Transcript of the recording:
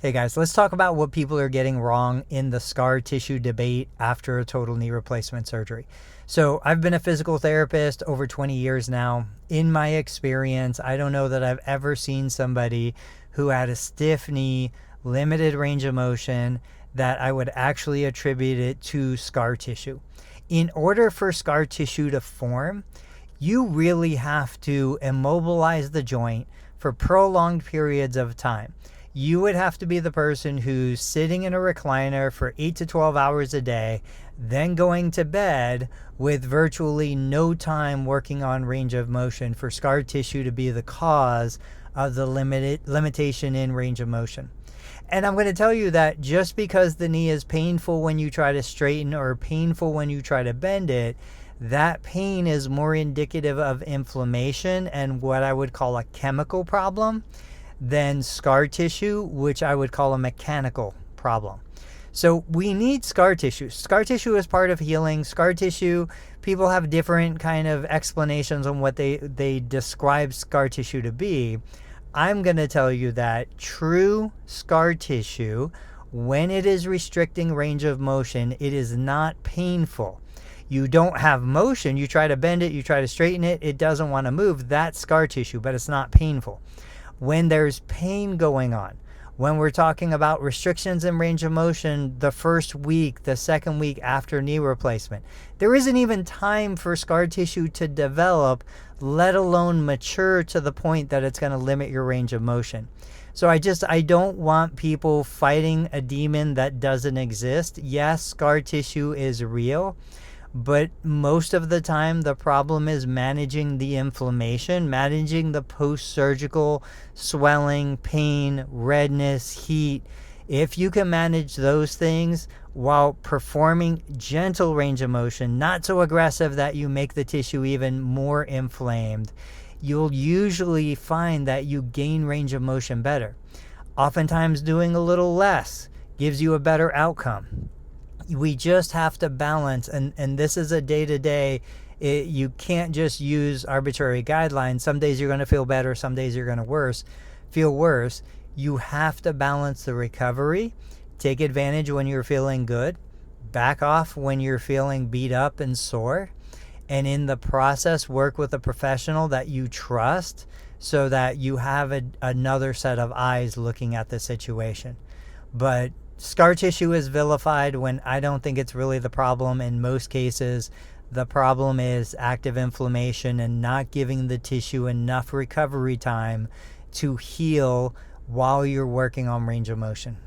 Hey guys, let's talk about what people are getting wrong in the scar tissue debate after a total knee replacement surgery. So, I've been a physical therapist over 20 years now. In my experience, I don't know that I've ever seen somebody who had a stiff knee, limited range of motion, that I would actually attribute it to scar tissue. In order for scar tissue to form, you really have to immobilize the joint for prolonged periods of time. You would have to be the person who's sitting in a recliner for 8 to 12 hours a day, then going to bed with virtually no time working on range of motion for scar tissue to be the cause of the limitation in range of motion. And I'm going to tell you that just because the knee is painful when you try to straighten or painful when you try to bend it, that pain is more indicative of inflammation and what I would call a chemical problem than scar tissue, which I would call a mechanical problem. So we need scar tissue. Scar tissue is part of healing. Scar tissue, people have different kind of explanations on what they describe scar tissue to be. I'm going to tell you that true scar tissue, when it is restricting range of motion, it is not painful. You don't have motion. You try to bend it, you try to straighten it, it doesn't want to move. That's scar tissue, but it's not painful. When there's pain going on, when we're talking about restrictions in range of motion the first week, the second week after knee replacement, there isn't even time for scar tissue to develop, let alone mature to the point that it's going to limit your range of motion. So I don't want people fighting a demon that doesn't exist. Yes, scar tissue is real, but most of the time the problem is managing the inflammation, managing the post-surgical swelling, pain, redness, heat. If you can manage those things while performing gentle range of motion, not so aggressive that you make the tissue even more inflamed, you'll usually find that you gain range of motion better. Oftentimes doing a little less gives you a better outcome. We just have to balance, and this is a day-to-day. You can't just use arbitrary guidelines. Some days you're going to feel better, some days you're going to feel worse. You have to balance the recovery. Take advantage when you're feeling good, back off when you're feeling beat up and sore, and in the process work with a professional that you trust so that you have another set of eyes looking at the situation. But scar tissue is vilified when I don't think it's really the problem. In most cases, the problem is active inflammation and not giving the tissue enough recovery time to heal while you're working on range of motion.